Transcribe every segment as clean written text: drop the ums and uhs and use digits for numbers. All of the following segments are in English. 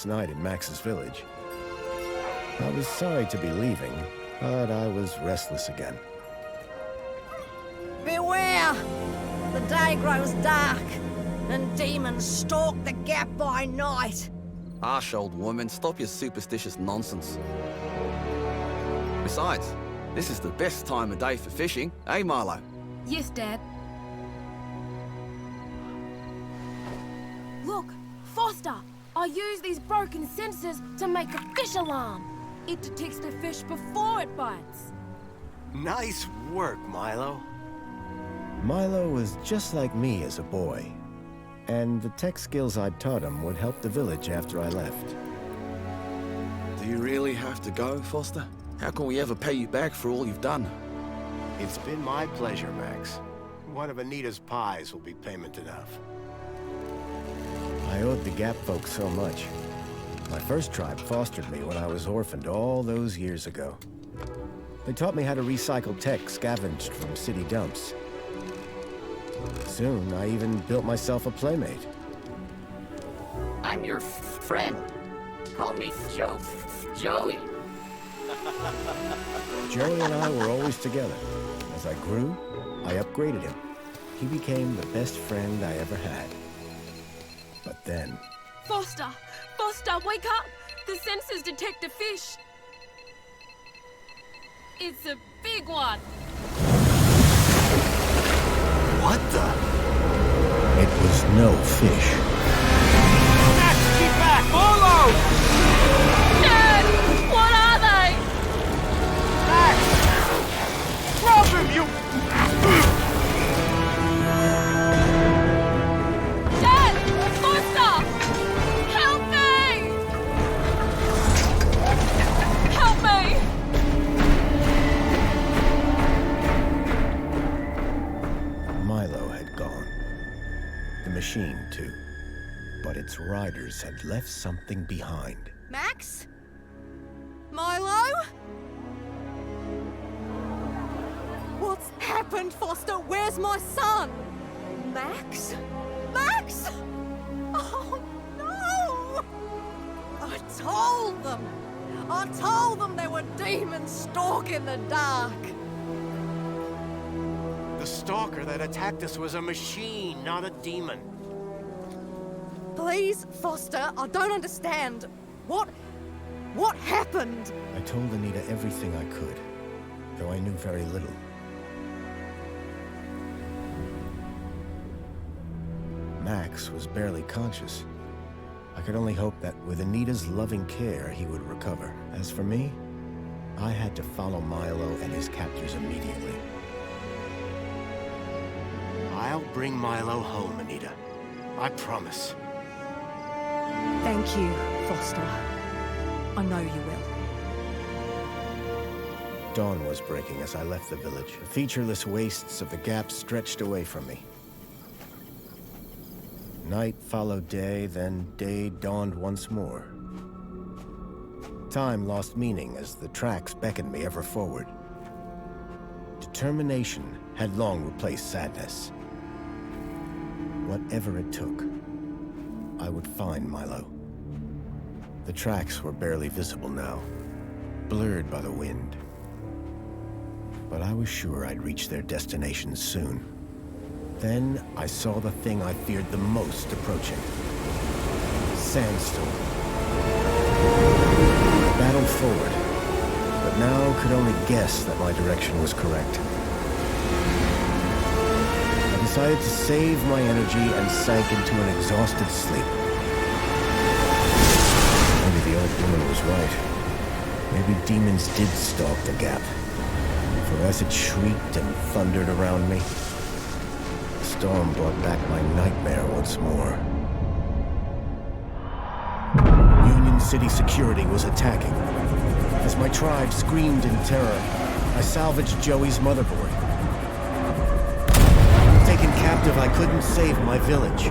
last night in Max's village. I was sorry to be leaving, but I was restless again. Beware! The day grows dark, and demons stalk the gap by night. Harsh, old woman, stop your superstitious nonsense. Besides, this is the best time of day for fishing, eh, Milo? Yes, Dad. Look, Foster! I use these broken sensors to make a fish alarm. It detects the fish before it bites. Nice work, Milo. Milo was just like me as a boy, and the tech skills I'd taught him would help the village after I left. Do you really have to go, Foster? How can we ever pay you back for all you've done? It's been my pleasure, Max. One of Anita's pies will be payment enough. I owed the Gap folks so much. My first tribe fostered me when I was orphaned all those years ago. They taught me how to recycle tech scavenged from city dumps. Soon, I even built myself a playmate. I'm your friend. Call me Joey. Joey and I were always together. As I grew, I upgraded him. He became the best friend I ever had. But then... Foster! Foster, wake up! The sensors detect a fish. It's a big one. What the? It was no fish. Max, keep back! Molo! Dad! What are they? Max! Drop him, you... Dad! Foster! Help me! Help me! Milo had gone. The machine, too. But its riders had left something behind. Max? Milo? What's happened, Foster? Where's my son? Max? Max? Oh, no! I told them there were demons stalking the dark. The stalker that attacked us was a machine, not a demon. Please, Foster, I don't understand. What happened? I told Anita everything I could, though I knew very little. Max was barely conscious. I could only hope that with Anita's loving care, he would recover. As for me, I had to follow Milo and his captors immediately. I'll bring Milo home, Anita. I promise. Thank you, Foster. I know you will. Dawn was breaking as I left the village. The featureless wastes of the Gap stretched away from me. Night followed day, then day dawned once more. Time lost meaning as the tracks beckoned me ever forward. Determination had long replaced sadness. Whatever it took, I would find Milo. The tracks were barely visible now, blurred by the wind. But I was sure I'd reach their destination soon. Then I saw the thing I feared the most approaching. Sandstorm. I battled forward, but now could only guess that my direction was correct. I decided to save my energy and sank into an exhausted sleep. Maybe the old woman was right. Maybe demons did stalk the Gap. For as it shrieked and thundered around me, the storm brought back my nightmare once more. Union City security was attacking. As my tribe screamed in terror, I salvaged Joey's motherboard. Taken captive, I couldn't save my village.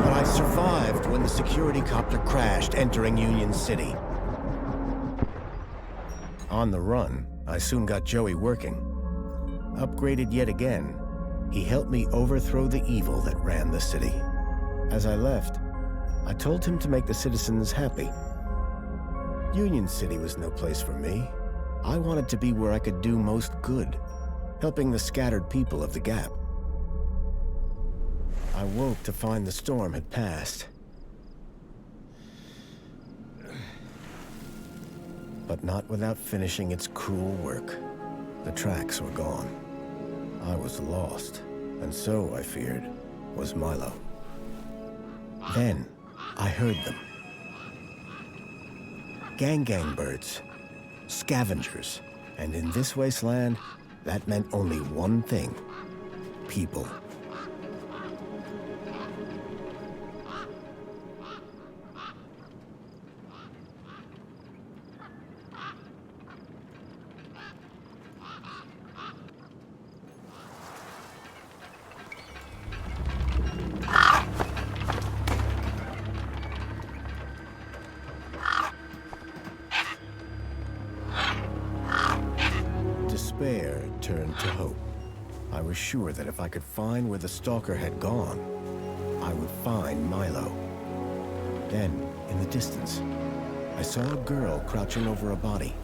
But I survived when the security copter crashed, entering Union City. On the run, I soon got Joey working. Upgraded yet again, he helped me overthrow the evil that ran the city. As I left, I told him to make the citizens happy. Union City was no place for me. I wanted to be where I could do most good, helping the scattered people of the Gap. I woke to find the storm had passed. But not without finishing its cruel work. The tracks were gone. I was lost, and so, I feared, was Milo. Then, I heard them. Gang birds, scavengers, and in this wasteland, that meant only one thing: people. Despair turned to hope. I was sure that if I could find where the stalker had gone, I would find Milo. Then, in the distance, I saw a girl crouching over a body.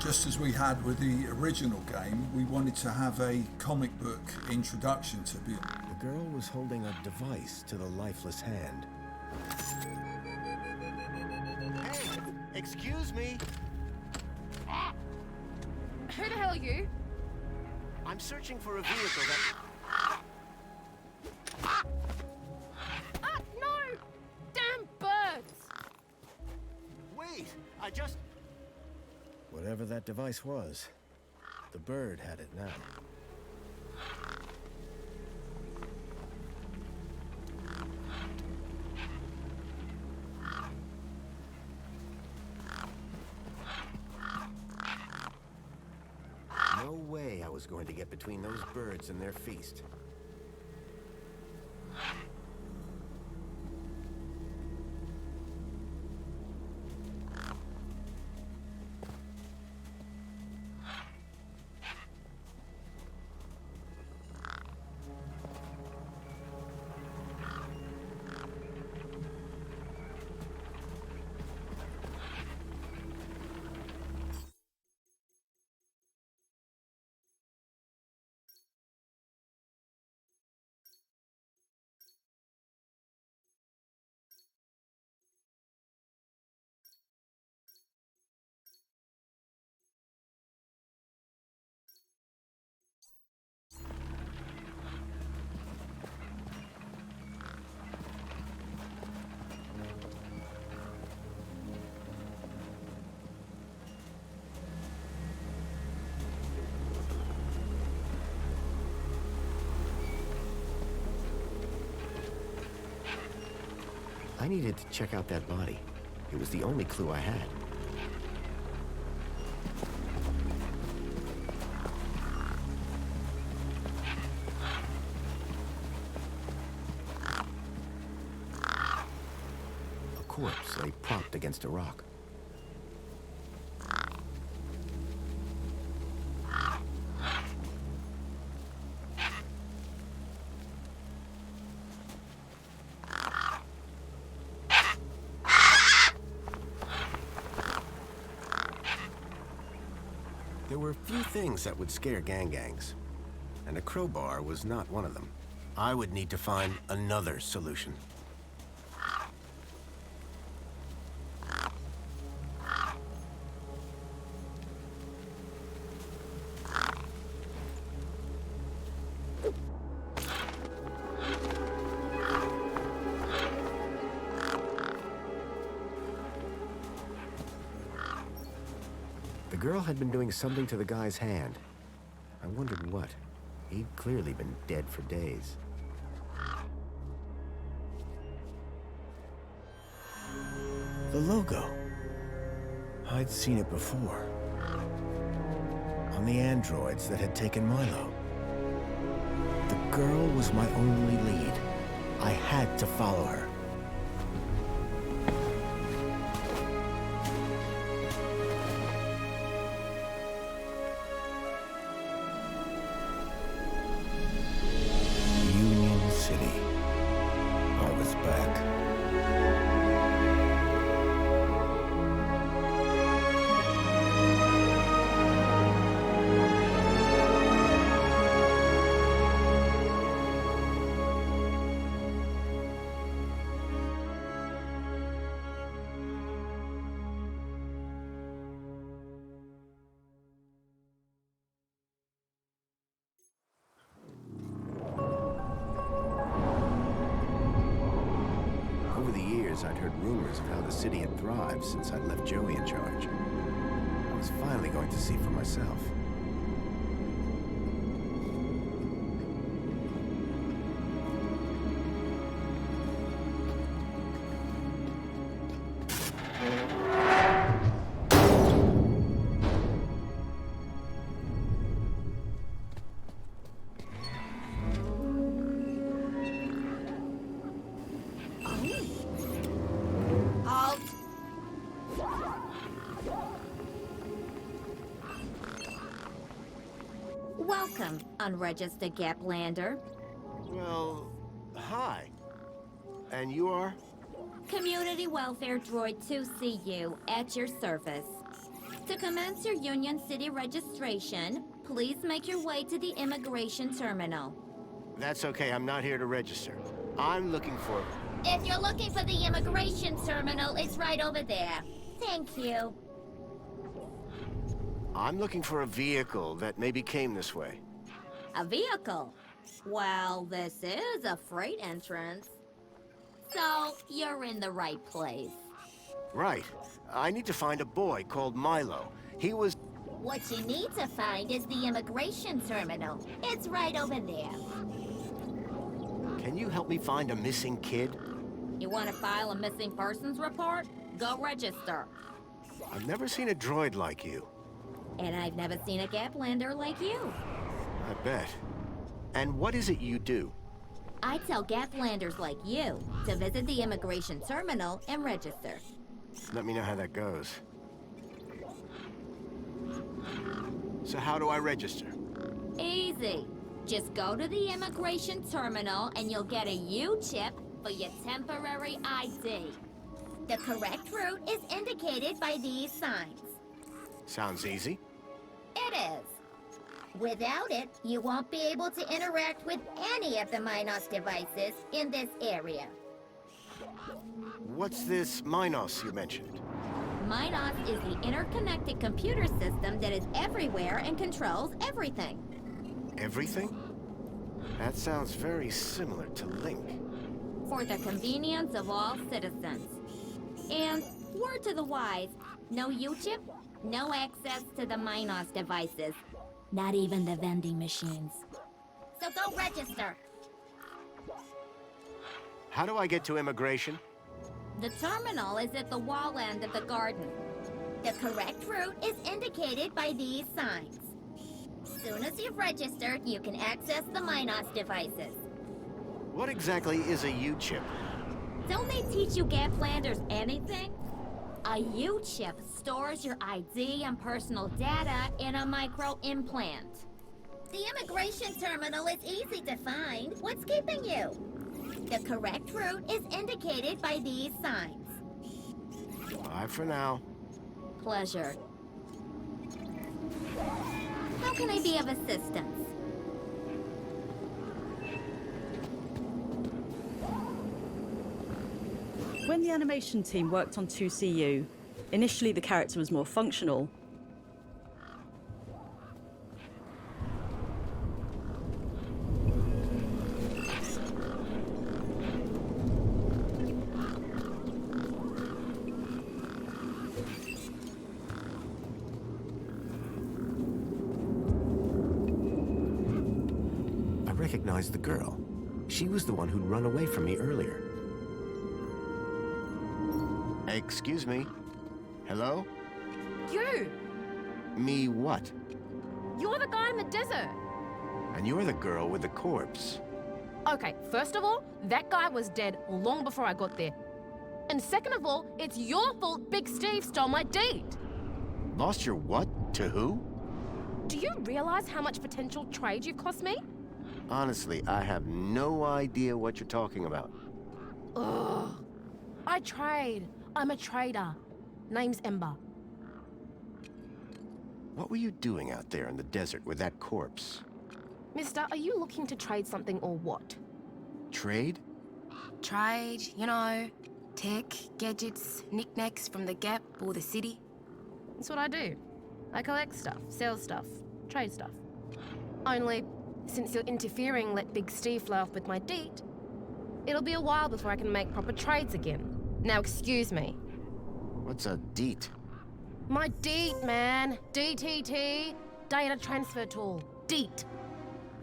Just as we had with the original game, we wanted to have a comic book introduction to be. The girl was holding a device to the lifeless hand. Hey, excuse me. Who the hell are you? I'm searching for a vehicle that... Ah, no! Damn birds! Wait, I just... Whatever that device was, the bird had it now. No way I was going to get between those birds and their feast. I needed to check out that body. It was the only clue I had. A corpse lay propped against a rock. There were few things that would scare gangs, and a crowbar was not one of them. I would need to find another solution. The girl had been doing something to the guy's hand. I wondered what. He'd clearly been dead for days. The logo. I'd seen it before. On the androids that had taken Milo. The girl was my only lead. I had to follow her. Union City. I was back. Over the years, I'd heard rumors of how the city had thrived since I'd left Joey in charge. I was finally going to see for myself. Halt! Welcome, unregistered Gaplander. Well, hi. And you are? Community Welfare Droid 2CU at your service. To commence your Union City registration, please make your way to the immigration terminal. That's okay, I'm not here to register. I'm looking for... If you're looking for the immigration terminal, it's right over there. Thank you. I'm looking for a vehicle that maybe came this way. A vehicle? Well, this is a freight entrance. So, you're in the right place. Right. I need to find a boy called Milo. He was... What you need to find is the immigration terminal. It's right over there. Can you help me find a missing kid? You want to file a missing persons report? Go register. I've never seen a droid like you. And I've never seen a Gaplander like you. I bet. And what is it you do? I tell Gaplanders like you to visit the immigration terminal and register. Let me know how that goes. So how do I register? Easy. Just go to the immigration terminal and you'll get a U-chip for your temporary ID. The correct route is indicated by these signs. Sounds easy. It is. Without it, you won't be able to interact with any of the Minos devices in this area. What's this Minos you mentioned? Minos is the interconnected computer system that is everywhere and controls everything. Everything? That sounds very similar to Link. For the convenience of all citizens. And, word to the wise, no U-chip, no access to the Minos devices. Not even the vending machines. So go register. How do I get to immigration? The terminal is at the wall end of the garden. The correct route is indicated by these signs. Soon as you've registered, you can access the Minos devices. What exactly is a U-chip? Don't they teach you Gaplanders anything? A U-chip stores your ID and personal data in a micro-implant. The immigration terminal is easy to find. What's keeping you? The correct route is indicated by these signs. Bye for now. Pleasure. How can I be of assistance? When the animation team worked on 2CU, initially the character was more functional. I recognized the girl. She was the one who'd run away from me earlier. Excuse me. Hello? You! Me what? You're the guy in the desert! And you're the girl with the corpse. Okay, first of all, that guy was dead long before I got there. And second of all, it's your fault Big Steve stole my deed. Lost your what? To who? Do you realize how much potential trade you've cost me? Honestly, I have no idea what you're talking about. Ugh. I trade. I'm a trader. Name's Ember. What were you doing out there in the desert with that corpse? Mister, are you looking to trade something or what? Trade? Trade, you know, tech, gadgets, knickknacks from the Gap or the city. That's what I do. I collect stuff, sell stuff, trade stuff. Only, since you're interfering, let Big Steve fly off with my deed, it'll be a while before I can make proper trades again. Now excuse me. What's a deet? My deed, man. DTT. Data transfer tool. Deet.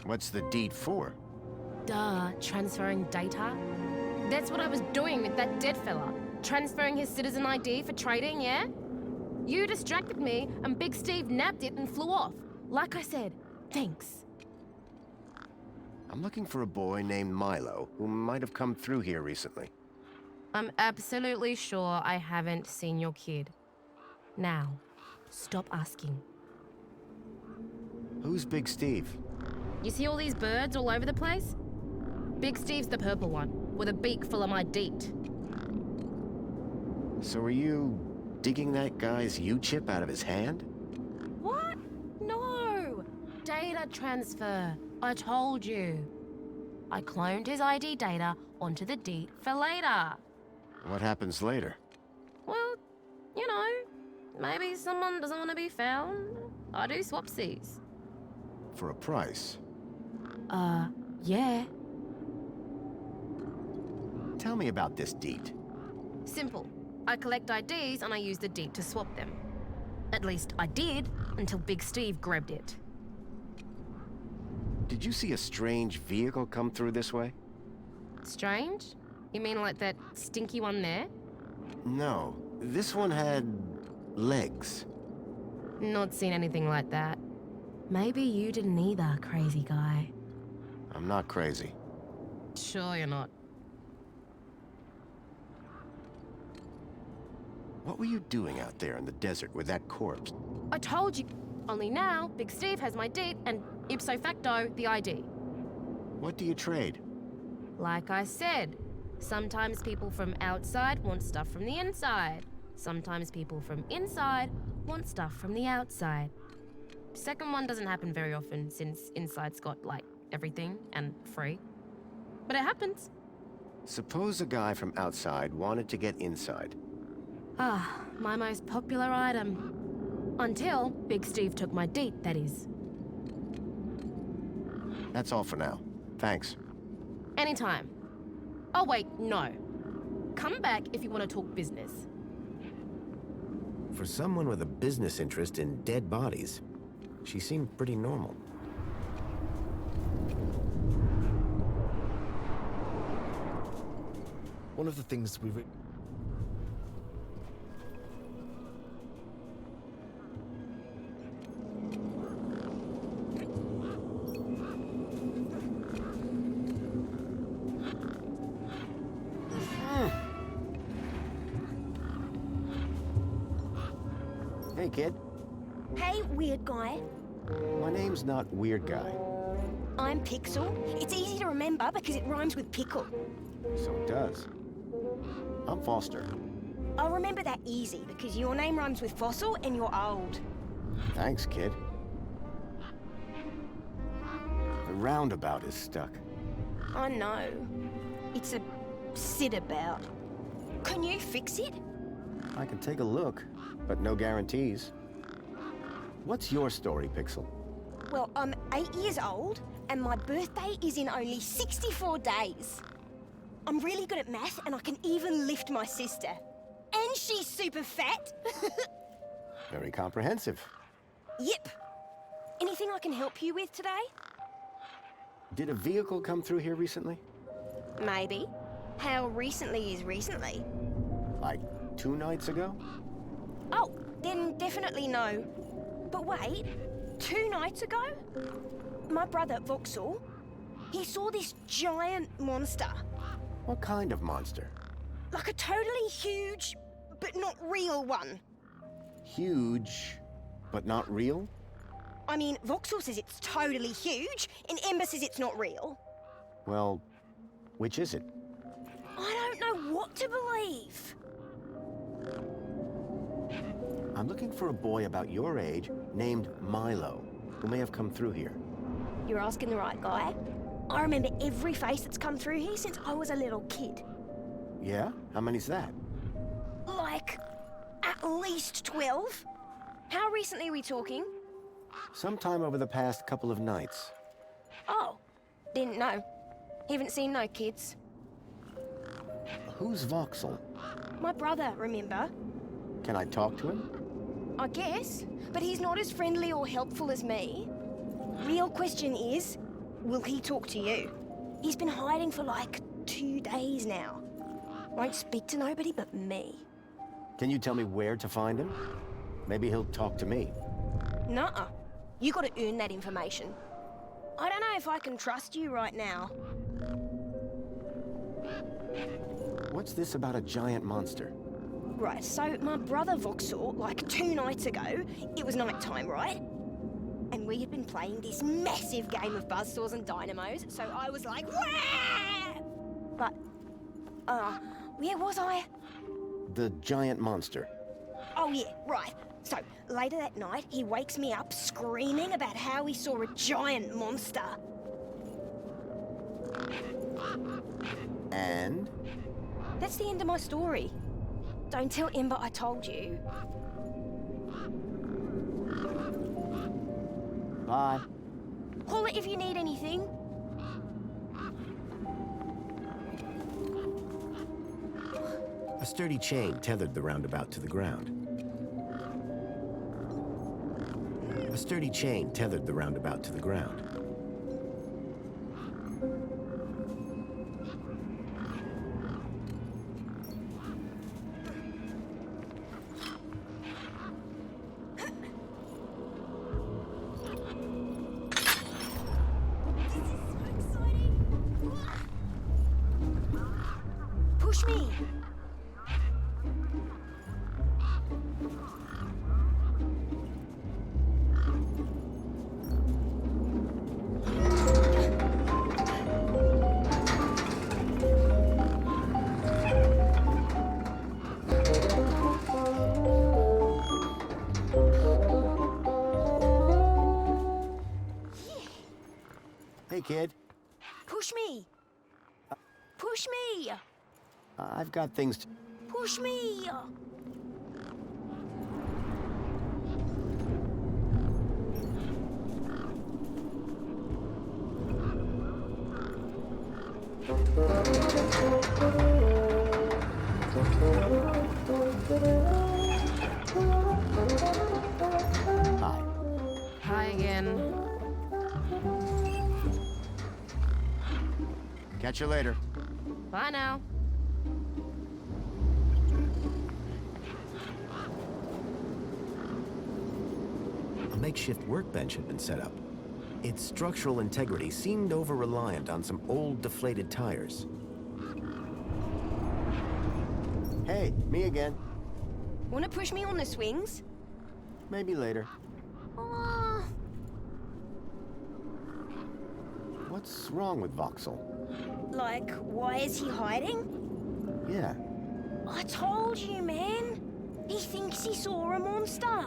What's the deet for? Duh, transferring data. That's what I was doing with that dead fella. Transferring his citizen ID for trading, yeah? You distracted me, and Big Steve nabbed it and flew off. Like I said, thanks. I'm looking for a boy named Milo who might have come through here recently. I'm absolutely sure I haven't seen your kid. Now, stop asking. Who's Big Steve? You see all these birds all over the place? Big Steve's the purple one, with a beak full of my deet. So are you digging that guy's U-chip out of his hand? What? No! Data transfer. I told you. I cloned his ID data onto the deed for later. What happens later? Well, you know, maybe someone doesn't want to be found. I do swapsies. For a price? Yeah. Tell me about this deed. Simple. I collect IDs and I use the deed to swap them. At least I did, until Big Steve grabbed it. Did you see a strange vehicle come through this way? Strange? You mean like that stinky one there? No, this one had legs. Not seen anything like that. Maybe you didn't either, crazy guy. I'm not crazy. Sure you're not. What were you doing out there in the desert with that corpse? I told you. Only now, Big Steve has my deed and ipso facto, the ID. What do you trade? Like I said, sometimes people from outside want stuff from the inside. Sometimes people from inside want stuff from the outside. Second one doesn't happen very often since inside's got, like, everything and free. But it happens. Suppose a guy from outside wanted to get inside. Ah, my most popular item. Until Big Steve took my deed, that is. That's all for now. Thanks. Anytime. Oh wait, no. Come back if you want to talk business. For someone with a business interest in dead bodies, she seemed pretty normal. One of the things we Hey, kid. Hey, weird guy. My name's not Weird Guy. I'm Pixel. It's easy to remember because it rhymes with pickle. So it does. I'm Foster. I'll remember that easy because your name rhymes with fossil and you're old. Thanks, kid. The roundabout is stuck. I know. It's a sit about. Can you fix it? I can take a look, but no guarantees. What's your story, Pixel? Well, I'm 8 years old and my birthday is in only 64 days. I'm really good at math and I can even lift my sister. And she's super fat. Very comprehensive. Yep. Anything I can help you with today? Did a vehicle come through here recently? Maybe. How recently is recently? Like 2 nights ago? Oh, then definitely no. But wait, 2 nights ago? My brother, Vauxhall, He saw this giant monster. What kind of monster? Like a totally huge, but not real one. Huge, but not real? I mean, Vauxhall says it's totally huge, and Ember says it's not real. Well, which is it? I don't know what to believe. I'm looking for a boy about your age named Milo, who may have come through here. You're asking the right guy. I remember every face that's come through here since I was a little kid. Yeah? How many's that? Like, at least 12. How recently are we talking? Sometime over the past couple of nights. Oh, didn't know. Haven't seen no kids. Who's Vauxhall? My brother, remember? Can I talk to him? I guess, but he's not as friendly or helpful as me. Real question is, will he talk to you? He's been hiding for like 2 days now. Won't speak to nobody but me. Can you tell me where to find him? Maybe he'll talk to me. Nuh-uh. You gotta earn that information. I don't know if I can trust you right now. What's this about a giant monster? Right, so my brother Vauxhall, like 2 nights ago, it was night time, right? And we had been playing this massive game of buzzsaws and dynamos, so I was like, wah! But, where was I? The giant monster. Oh yeah, right. So, later that night, he wakes me up screaming about how he saw a giant monster. And? That's the end of my story. Don't tell Ember I told you. Bye. Call it if you need anything. A sturdy chain tethered the roundabout to the ground. A sturdy chain tethered the roundabout to the ground. Push me! Hey, kid. Push me! Push me! I've got things to... Push me! Hi. Hi again. Catch you later. Bye now. A makeshift workbench had been set up. Its structural integrity seemed over-reliant on some old, deflated tires. Hey, me again. Wanna push me on the swings? Maybe later. Oh, What's wrong with Vauxhall? like, why is he hiding? Yeah. I told you, man. He thinks he saw a monster.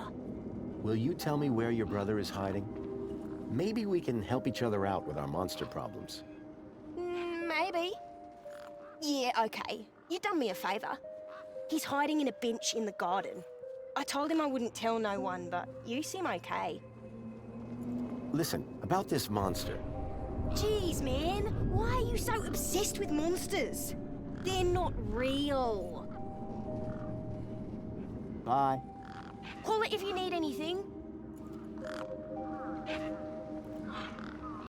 Will you tell me where your brother is hiding? Maybe we can help each other out with our monster problems. Maybe. Yeah, okay. You done me a favor. He's hiding in a bench in the garden. I told him I wouldn't tell no one, but you seem okay. Listen, about this monster. Jeez, man. Why are you so obsessed with monsters? They're not real. Bye. Call it if you need anything.